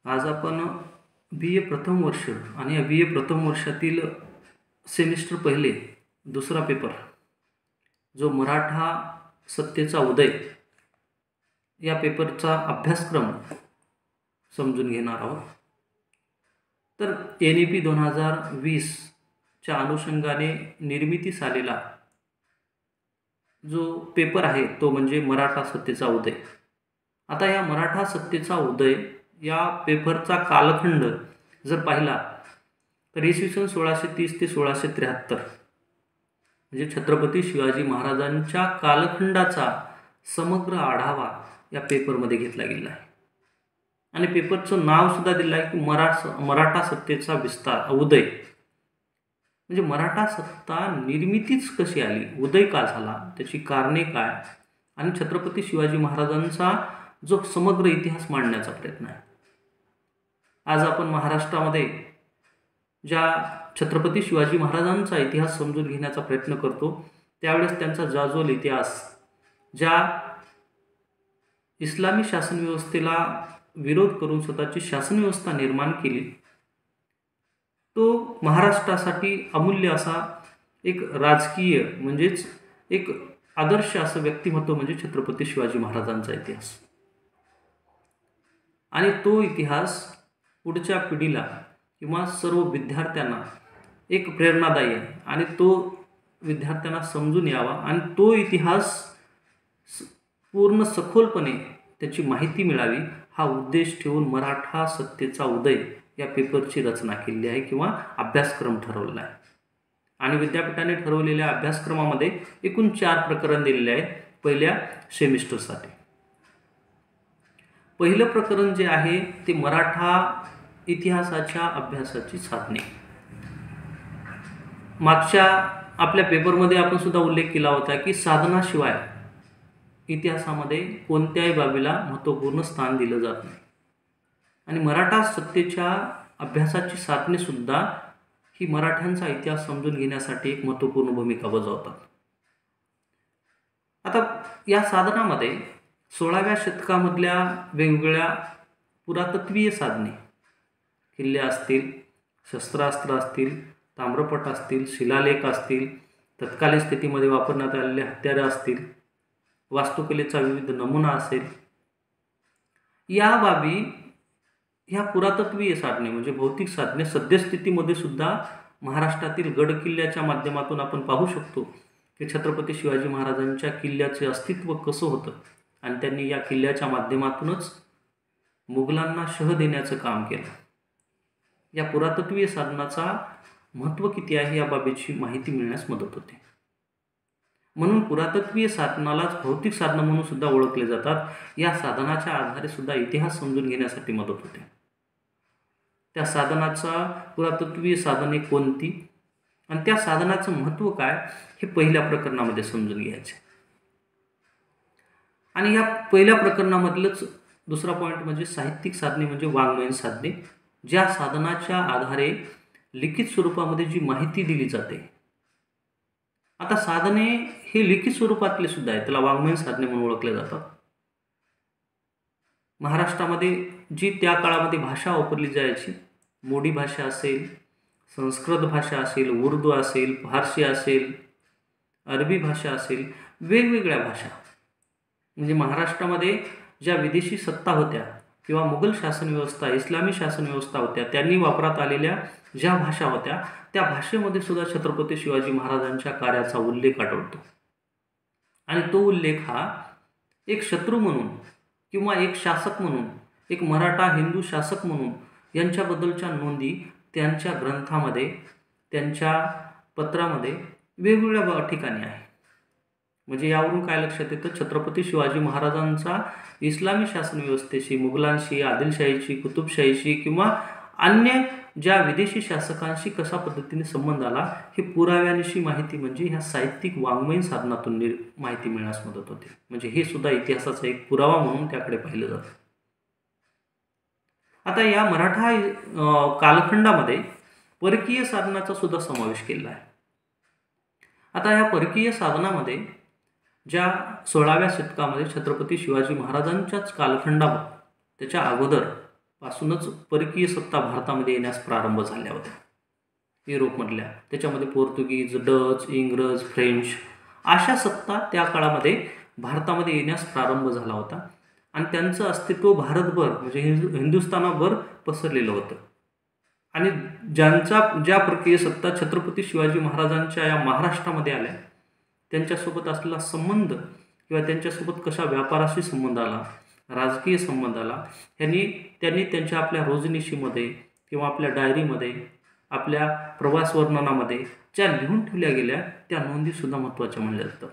आज आपण बी ए प्रथम वर्ष आणि या बी ए प्रथम वर्षातील सेमिस्टर पहिले दुसरा पेपर जो मराठा सत्तेचा उदय या पेपरचा अभ्यासक्रम समजून घेणार आहोत. तर NEP 2020च्या अनुषंगाने निर्मितीस आलेला जो पेपर आहे तो म्हणजे मराठा सत्तेचा उदय. आता या मराठा सत्तेचा उदय या पेपरचा कालखंड जर पाहिला तर इसवी सन 1630 ते 1673 म्हणजे छत्रपती शिवाजी महाराजांच्या कालखंडाचा समग्र आढावा या पेपरमध्ये घेतला गेला आहे. आणि पेपरचं नाव सुद्धा दिलं आहे की मराठा सत्तेचा विस्तार उदय. म्हणजे मराठा सत्ता निर्मितीच कशी आली, उदय का झाला, त्याची कारणे काय आणि छत्रपती शिवाजी महाराजांचा जो समग्र इतिहास मांडण्याचा प्रयत्न आहे. आज आपण महाराष्ट्रामध्ये ज्या छत्रपती शिवाजी महाराजांचा इतिहास समजून घेण्याचा प्रयत्न करतो त्यावेळेस त्यांचा जाज्वल इतिहास, ज्या इस्लामी शासन व्यवस्थेला विरोध करून स्वतःची शासन व्यवस्था निर्माण केली, तो महाराष्ट्रासाठी अमूल्य असा एक राजकीय म्हणजेच एक आदर्श असं व्यक्तिमत्व म्हणजे छत्रपती शिवाजी महाराजांचा इतिहास. आणि तो इतिहास पुढच्या पिढीला किंवा सर्व विद्यार्थ्यांना एक प्रेरणादायी आहे आणि तो विद्यार्थ्यांना समजून यावा आणि तो इतिहास पूर्ण सखोलपणे त्याची माहिती मिळावी हा उद्देश ठेवून मराठा सत्तेचा उदय या पेपरची रचना केली आहे किंवा अभ्यासक्रम ठरवला आहे. आणि विद्यापीठाने ठरवलेल्या अभ्यासक्रमामध्ये एकूण 4 प्रकरण दिलेले आहेत पहिल्या सेमिस्टरसाठी. पहिलं प्रकरण जे आहे ते मराठा इतिहासाच्या अभ्यासाची साधने. मागच्या आपल्या पेपरमध्ये आपण सुद्धा उल्लेख केला होता की साधनाशिवाय इतिहासामध्ये कोणत्याही बाबीला महत्त्वपूर्ण स्थान दिलं जात नाही. आणि मराठा सत्तेच्या अभ्यासाची साधने सुद्धा ही मराठ्यांचा इतिहास समजून घेण्यासाठी एक महत्त्वपूर्ण भूमिका बजावतात. आता या साधनामध्ये 16व्या शतकामधल्या वेगवेगळ्या पुरातत्वीय साधने, किल्ले असतील, शस्त्रास्त्र असतील, ताम्रपट असतील, शिलालेख असतील, तत्कालीन स्थितीमध्ये वापरण्यात आलेले हत्यारे असतील, वास्तुकलेचा विविध नमुना असेल, या बाबी ह्या पुरातत्वीय साधने म्हणजे भौतिक साधने सद्यस्थितीमध्ये सुद्धा महाराष्ट्रातील गडकिल्ल्याच्या माध्यमातून आपण पाहू शकतो की छत्रपती शिवाजी महाराजांच्या किल्ल्याचे अस्तित्व कसं होतं आणि त्यांनी या किल्ल्याच्या माध्यमातूनच मुघलांना शह देण्याचं काम केलं. या पुरातत्वीय साधनाचा महत्त्व किती आहे या बाबीची माहिती मिळण्यास मदत होते. म्हणून पुरातत्वीय साधनालाच भौतिक साधनं म्हणून सुद्धा ओळखले जातात. या साधनाच्या आधारे सुद्धा इतिहास समजून घेण्यासाठी मदत होते. त्या साधनाचा पुरातत्वीय साधने कोणती आणि त्या साधनाचं महत्त्व काय हे पहिल्या प्रकरणामध्ये समजून घ्यायचे. आणि या पहिल्या प्रकरणामधलंच दुसरा पॉईंट म्हणजे साहित्यिक साधने म्हणजे वाङ्मयीन साधने, ज्या साधनाच्या आधारे लिखित स्वरूपामध्ये जी माहिती दिली जाते. आता साधने हे लिखित स्वरूपातले सुद्धा आहे, त्याला वाङ्मयीन साधने म्हणून ओळखले जातात. महाराष्ट्रामध्ये जी त्या काळामध्ये भाषा वापरली जायची, मोडी भाषा असेल, संस्कृत भाषा असेल, उर्दू असेल, फारसी असेल, अरबी भाषा असेल, वेगवेगळ्या भाषा म्हणजे महाराष्ट्रामध्ये ज्या विदेशी सत्ता होत्या किंवा मुघल शासन व्यवस्था, इस्लामी शासन व्यवस्था होत्या, त्यांनी वापरात आलेल्या ज्या भाषा होत्या त्या भाषेमध्ये सुद्धा छत्रपती शिवाजी महाराजांच्या कार्याचा उल्लेख आढळतो. आणि तो उल्लेख हा एक शत्रू म्हणून किंवा एक शासक म्हणून, एक मराठा हिंदू शासक म्हणून यांच्याबद्दलच्या नोंदी त्यांच्या ग्रंथामध्ये, त्यांच्या पत्रामध्ये वेगवेगळ्या ठिकाणी आहे. म्हणजे यावरून काय लक्षात येतं, छत्रपती शिवाजी महाराजांचा इस्लामी शासन व्यवस्थेशी, मुघलांशी, आदिलशाहीशी, कुतुबशाहीशी किंवा अन्य ज्या विदेशी शासकांशी कशा पद्धतीने संबंध आला हे पुराव्यानिशी माहिती म्हणजे ह्या साहित्यिक वाङ्मयीन साधनातून माहिती मिळण्यास मदत होते. म्हणजे हे सुद्धा इतिहासाचा एक पुरावा म्हणून त्याकडे पाहिलं जातं. आता या मराठा कालखंडामध्ये परकीय साधनाचा सुद्धा समावेश केला आहे. आता या परकीय साधनामध्ये ज्या 16व्या शतकामध्ये छत्रपती शिवाजी महाराजांच्याच कालखंडावर त्याच्या अगोदर पासूनच परकीय सत्ता भारतामध्ये येण्यास प्रारंभ झाल्या होत्या युरोपमधल्या. त्याच्यामध्ये पोर्तुगीज, डच, इंग्रज, फ्रेंच अशा सत्ता त्या काळामध्ये भारतामध्ये येण्यास प्रारंभ झाला होता आणि त्यांचं अस्तित्व भारतभर म्हणजे हिंदुस्थानाभर पसरलेलं होतं. आणि ज्या परकीय सत्ता छत्रपती शिवाजी महाराजांच्या या महाराष्ट्रामध्ये आल्या त्यांच्यासोबत असलेला संबंध किंवा त्यांच्यासोबत कशा व्यापाराशी संबंध आला, राजकीय संबंध आला, त्यांनी त्यांच्या आपल्या रोजनिशीमध्ये किंवा आपल्या डायरीमध्ये, आपल्या प्रवास वर्णनामध्ये ज्या लिहून ठेवल्या गेल्या त्या नोंदीसुद्धा महत्त्वाच्या मानल्या जातात.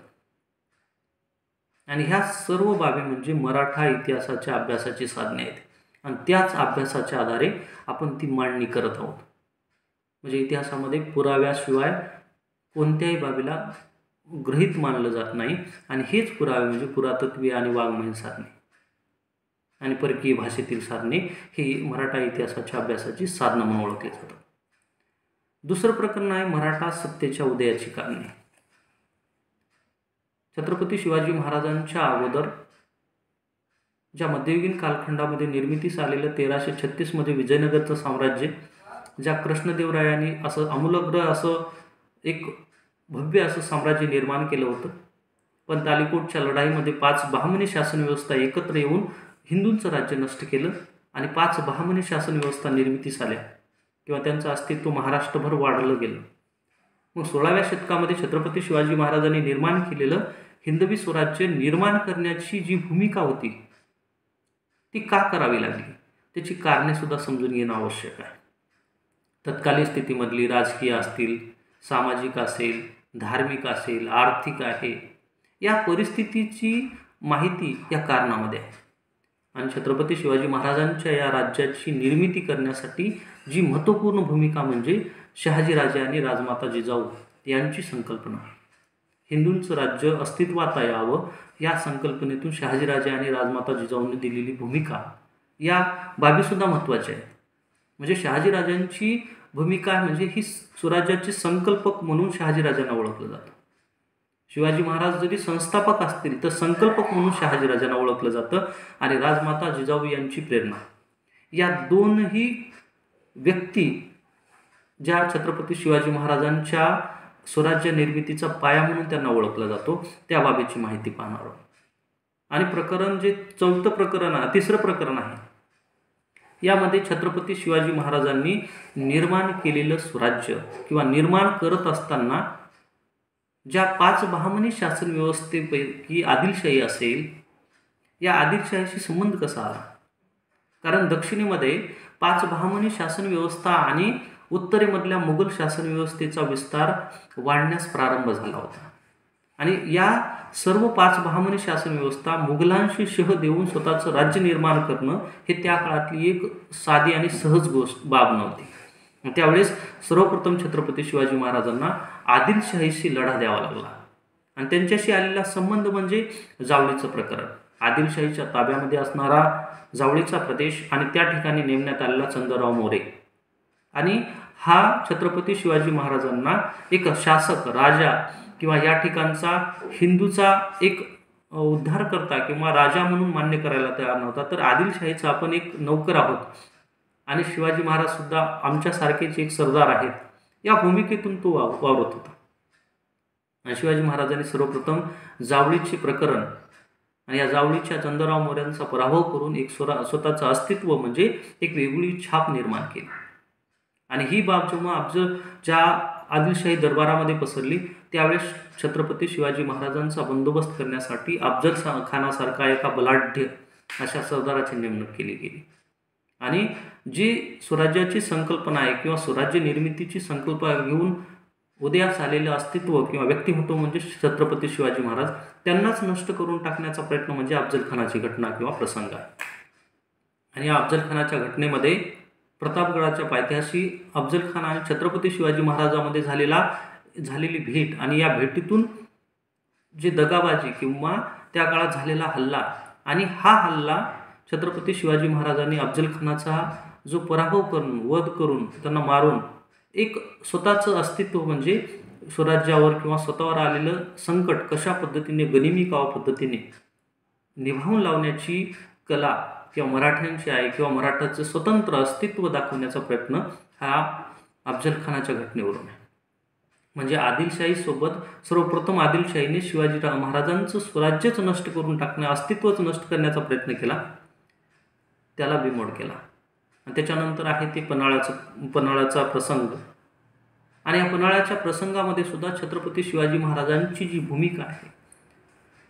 आणि ह्या सर्व बाबी म्हणजे मराठा इतिहासाच्या अभ्यासाची साधने आहेत आणि त्याच अभ्यासाच्या आधारे आपण ती मांडणी करत आहोत. म्हणजे इतिहासामध्ये पुराव्याशिवाय कोणत्याही बाबीला गृहीत मानलं जात नाही आणि हेच पुरावे म्हणजे पुरातत्वीय आणि वाङ्मयीन साधने आणि परकीय भाषेतील साधने ही मराठा इतिहासाच्या अभ्यासाची साधनं म्हणून ओळखली जातात. दुसरं प्रकरण आहे मराठा सत्तेच्या उदयाची कारणे. छत्रपती शिवाजी महाराजांच्या अगोदर ज्या मध्ययुगीन कालखंडामध्ये निर्मितीस आलेलं 1336 मध्ये विजयनगरचं साम्राज्य, ज्या कृष्णदेवरायांनी असं आमूलाग्र असं एक भव्य असं साम्राज्य निर्माण केलं होतं, पण तालिकोटच्या लढाईमध्ये 5 बहामनी शासन व्यवस्था एकत्र येऊन हिंदूंचं राज्य नष्ट केलं आणि 5 बहामनी शासन व्यवस्था निर्मितीस आल्या किंवा त्यांचं अस्तित्व महाराष्ट्रभर वाढलं गेलं. मग 16व्या शतकामध्ये छत्रपती शिवाजी महाराजांनी निर्माण केलेलं हिंदवी स्वराज्य निर्माण करण्याची जी भूमिका होती ती का करावी लागली त्याची कारणे सुद्धा समजून घेणं आवश्यक आहे. तत्कालीन स्थितीमधली राजकीय असतील, सामाजिक असेल, धार्मिक असेल, आर्थिक आहे, या परिस्थितीची माहिती या कारणामध्ये आहे. आणि छत्रपती शिवाजी महाराजांच्या या राज्याची निर्मिती करण्यासाठी जी महत्त्वपूर्ण भूमिका म्हणजे शहाजीराजे आणि राजमाता जिजाऊ यांची संकल्पना. हिंदूंचं राज्य अस्तित्वात यावं या संकल्पनेतून शहाजीराजे आणि राजमाता जिजाऊंनी दिलेली भूमिका या बाबीसुद्धा महत्त्वाच्या आहेत. म्हणजे शहाजीराजांची भूमिका म्हणजे ही स्वराज्याचे संकल्पक म्हणून शहाजीराजांना ओळखलं जातं. शिवाजी महाराज जरी संस्थापक असतील तर संकल्पक म्हणून शहाजीराजांना ओळखलं जातं. आणि राजमाता जिजाऊ यांची प्रेरणा, या दोनही व्यक्ती ज्या छत्रपती शिवाजी महाराजांच्या स्वराज्य निर्मितीचा पाया म्हणून त्यांना ओळखला जातो, त्या बाबीची माहिती पाहणार आहोत. आणि प्रकरण जे तिसरं प्रकरण आहे, यामध्ये छत्रपती शिवाजी महाराजांनी निर्माण केलेलं स्वराज्य किंवा निर्माण करत असताना ज्या 5 बहामनी शासन व्यवस्थेपैकी आदिलशाही असेल, या आदिलशाहीशी संबंध कसा आला? कारण दक्षिणेमध्ये 5 बहामनी शासन व्यवस्था आणि उत्तरेमधल्या मुघल शासन व्यवस्थेचा विस्तार वाढण्यास प्रारंभ झाला होता. आणि या सर्व 5 बहामनी शासन व्यवस्था मुघलांशी शह देऊन स्वतःचं राज्य निर्माण करणं हे त्या काळातली एक साधी आणि सहज बाब नव्हती. त्यावेळेस सर्वप्रथम छत्रपती शिवाजी महाराजांना आदिलशाहीशी लढा द्यावा लागला आणि त्यांच्याशी आलेला संबंध म्हणजे जावळीचं प्रकरण. आदिलशाहीच्या ताब्यामध्ये असणारा जावळीचा प्रदेश आणि त्या ठिकाणी नेमण्यात आलेला चंद्रराव मोरे, आणि हा छत्रपती शिवाजी महाराजांना एक शासक, राजा किंवा या ठिकाणचा हिंदूचा एक उद्धारकर्ता किंवा राजा म्हणून मान्य करायला तयार नव्हता. तर आदिलशाहीचा आपण एक नौकर आहोत आणि शिवाजी महाराज सुद्धा आमच्यासारखेच एक सरदार आहेत, या भूमिकेतून तो वावरत होता. आणि शिवाजी महाराजांनी सर्वप्रथम जावळीचे प्रकरण आणि या जावळीच्या चंद्रराव मोऱ्यांचा पराभव करून एक स्वतःचं अस्तित्व म्हणजे एक वेगळी छाप निर्माण केली. आणि ही बाब जेव्हा ज्या आदिलशाही दरबारामध्ये पसरली त्यावेळेस छत्रपती शिवाजी महाराजांचा बंदोबस्त करण्यासाठी अफजल खानासारखा एका बलाढ्य अशा सरदाराची नेमणूक केली गेली. आणि जी स्वराज्याची संकल्पना आहे किंवा स्वराज्य निर्मितीची संकल्पना घेऊन उदयास आलेलं अस्तित्व किंवा व्यक्तिमत्व म्हणजे छत्रपती शिवाजी महाराज, त्यांनाच नष्ट करून टाकण्याचा प्रयत्न म्हणजे अफजल खानाची घटना किंवा प्रसंग आहे. आणि या अफजल खानाच्या घटनेमध्ये प्रतापगडाच्या पायथ्याशी अफजल खान आणि छत्रपती शिवाजी महाराजांमध्ये झालेली भेट आणि या भेटीतून जे दगाबाजी किंवा त्या काळात झालेला हल्ला, आणि हा हल्ला छत्रपती शिवाजी महाराजांनी अफजल खानाचा जो पराभव करून, वध करून, त्यांना मारून एक स्वतःचं अस्तित्व म्हणजे स्वराज्यावर किंवा स्वतःवर आलेलं संकट कशा पद्धतीने गनिमी कावा पद्धतीने निभावून लावण्याची कला किंवा मराठ्यांची आहे किंवा मराठाचं स्वतंत्र अस्तित्व दाखवण्याचा प्रयत्न हा अफजलखानाच्या घटनेवरून आहे. म्हणजे आदिलशाहीसोबत सर्वप्रथम आदिलशाहीने शिवाजी महाराजांचं स्वराज्यच नष्ट करून टाकणं, अस्तित्वच नष्ट करण्याचा प्रयत्न केला, त्याला बिमोड केला. आणि त्याच्यानंतर आहे ते पन्हाळ्याचा प्रसंग. आणि या पन्हाळ्याच्या प्रसंगामध्ये सुद्धा छत्रपती शिवाजी महाराजांची जी भूमिका आहे,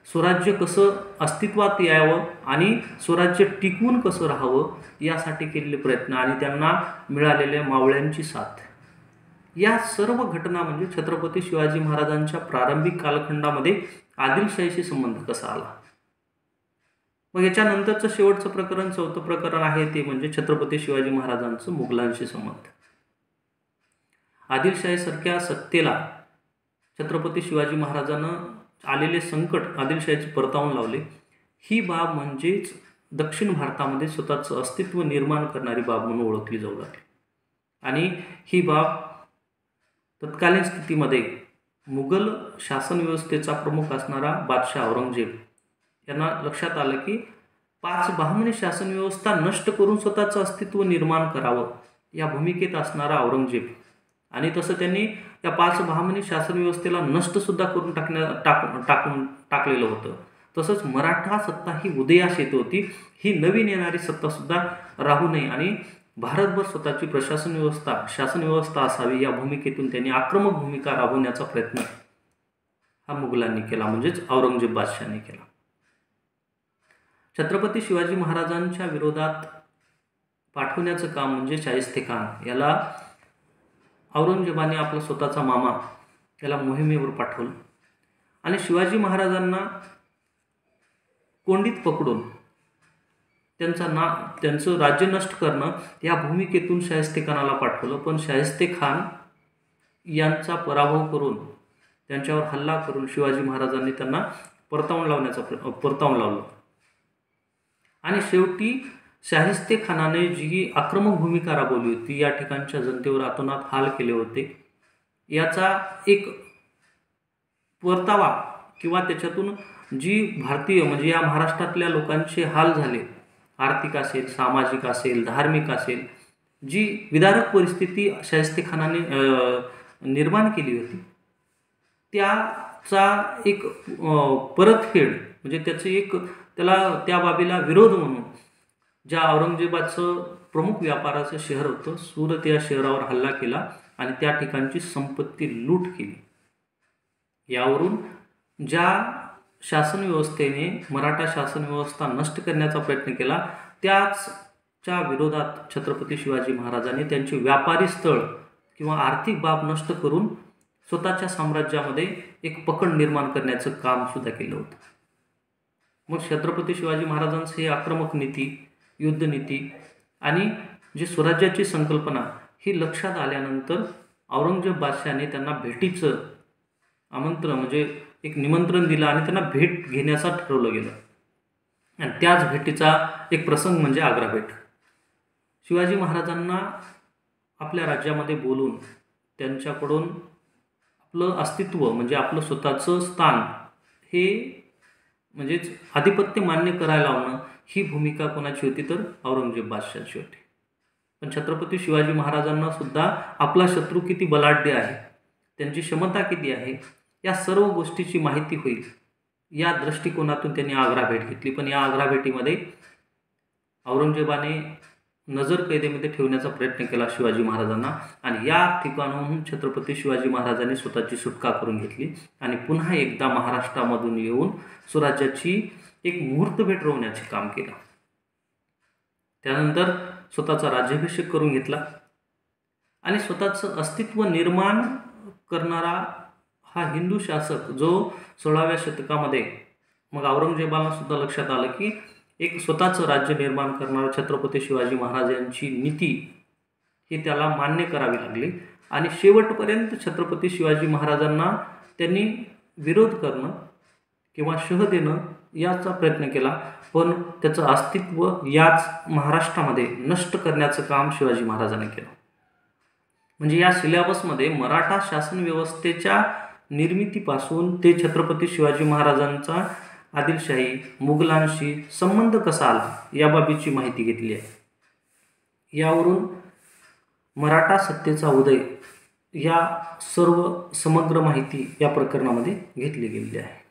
स्वराज्य कसं अस्तित्वात यावं आणि स्वराज्य टिकवून कसं राहावं यासाठी केलेले प्रयत्न आणि त्यांना मिळालेल्या मावळ्यांची साथ, या सर्व घटना म्हणजे छत्रपती शिवाजी महाराजांच्या प्रारंभिक कालखंडामध्ये आदिलशाहीशी संबंध कसा आला. मग याच्यानंतरचं शेवटचं प्रकरण, चौथं प्रकरण आहे ते म्हणजे छत्रपती शिवाजी महाराजांचं मुघलांशी संबंध. आदिलशाहीसारख्या सत्तेला छत्रपती शिवाजी महाराजांनं आलेले संकट आदिलशाहीचे परतावून लावले. ही बाब म्हणजेच दक्षिण भारतामध्ये स्वतःचं अस्तित्व निर्माण करणारी बाब म्हणून ओळखली जाऊ लागली. आणि ही बाब तत्कालीन स्थितीमध्ये मुघल शासन व्यवस्थेचा प्रमुख असणारा बादशाह औरंगजेब यांना लक्षात आलं की 5 बहामनी शासन व्यवस्था नष्ट करून स्वतःचं अस्तित्व निर्माण करावं या भूमिकेत असणारा औरंगजेब, आणि तसं त्यांनी या 5 बहामनी शासन व्यवस्थेला नष्टसुद्धा करून टाकलेलं होतं. तसंच मराठा सत्ता ही उदयास येत होती, ही नवीन येणारी सत्तासुद्धा राहू नये आणि भारतभर स्वतःची शासन व्यवस्था असावी या भूमिकेतून त्यांनी आक्रमक भूमिका राबवण्याचा प्रयत्न हा मुघलांनी केला, म्हणजेच औरंगजेब बादशाहाने केला. छत्रपती शिवाजी महाराजांच्या विरोधात पाठवण्याचं काम म्हणजे शाहिस्तेखान याला औरंगजेबाने आपला स्वतःचा मामा याला मोहिमेवर पाठवलं आणि शिवाजी महाराजांना कोंडीत पकडून त्यांचं राज्य नष्ट करणं या भूमिकेतून शाहिस्तेखानाला पाठवलं. पण शाहिस्तेखान यांचा पराभव करून त्यांच्यावर हल्ला करून शिवाजी महाराजांनी त्यांना परतावून लावलं. आणि शेवटी शाहिस्तेखानाने जी आक्रमक भूमिका राबवली होती, या ठिकाणच्या जनतेवर अतोनात हाल केले होते, याचा एक परतावा किंवा त्याच्यातून जी भारतीय म्हणजे या महाराष्ट्रातल्या लोकांचे हाल झाले, आर्थिक असेल, सामाजिक असेल, धार्मिक असेल, जी विदारक परिस्थिती शाहिस्तेखानाने निर्माण केली होती, त्याचा एक परतफेड म्हणजे त्याला त्या बाबीला विरोध म्हणून ज्या औरंगजेबाचं प्रमुख व्यापाराचं शहर होतं सुरत, या शहरावर हल्ला केला आणि त्या ठिकाणची संपत्ती लूट केली. यावरून ज्या शासन व्यवस्थेने मराठा शासन व्यवस्था नष्ट करण्याचा प्रयत्न केला, त्याच्या विरोधात छत्रपती शिवाजी महाराजांनी त्यांचे व्यापारी स्थळ किंवा आर्थिक बाब नष्ट करून स्वतःच्या साम्राज्यामध्ये एक पकड निर्माण करण्याचं काम सुद्धा केलं होतं. मग छत्रपती शिवाजी महाराजांचं हे आक्रमक नीती, युद्धनीती आणि जी स्वराज्याची संकल्पना ही लक्षात आल्यानंतर औरंगजेब बादशाहाने त्यांना भेटीचं आमंत्रण म्हणजे एक निमंत्रण दिलं आणि त्यांना भेट घेण्याचं ठरवलं गेलं. आणि त्याच भेटीचा एक प्रसंग म्हणजे आग्रा भेट. शिवाजी महाराजांना आपल्या राज्यामध्ये बोलून त्यांच्याकडून आपलं अस्तित्व म्हणजे आपलं स्वतःचं स्थान हे म्हणजेच आधिपत्य मान्य करायला लावणं, ही भूमिका कोणाची होती तर औरंगजेब बादशाहाची होती. पण छत्रपती शिवाजी महाराजांना सुद्धा आपला शत्रू किती बलाढ्य आहे, त्यांची क्षमता किती आहे, या सर्व गोष्टीची माहिती होईल या दृष्टिकोनातून त्यांनी आग्रा भेट घेतली. पण या आग्रा भेटीमध्ये औरंगजेबाने नजर कैदेमध्ये ठेवण्याचा प्रयत्न केला शिवाजी महाराजांना आणि या ठिकाणाहून छत्रपती शिवाजी महाराजांनी स्वतःची सुटका करून घेतली आणि पुन्हा एकदा महाराष्ट्रामधून येऊन स्वराज्याची एक मुहूर्तमेढ रोवण्याचे काम केलं. त्यानंतर स्वतःचा राज्याभिषेक करून घेतला आणि स्वतःचं अस्तित्व निर्माण करणारा हा हिंदू शासक जो 16व्या शतकामध्ये, मग औरंगजेबाला सुद्धा लक्षात आलं की एक स्वतःचं राज्य निर्माण करणारा छत्रपती शिवाजी महाराजांची नीती ही त्याला मान्य करावी लागली आणि शेवटपर्यंत छत्रपती शिवाजी महाराजांना त्यांनी विरोध करणं किंवा शह देणं याचा प्रयत्न केला. पण त्याचं अस्तित्व याच महाराष्ट्रामध्ये नष्ट करण्याचं काम शिवाजी महाराजांनी केलं. म्हणजे या सिलेबसमध्ये मराठा शासन व्यवस्थेच्या निर्मितीपासून ते छत्रपती शिवाजी महाराजांचा आदिलशाही मुघलांशी संबंध कसा आला या बाबीची माहिती घेतली आहे. यावरून मराठा सत्तेचा उदय या सर्व समग्र माहिती या प्रकरणामध्ये घेतली गेलेली आहे.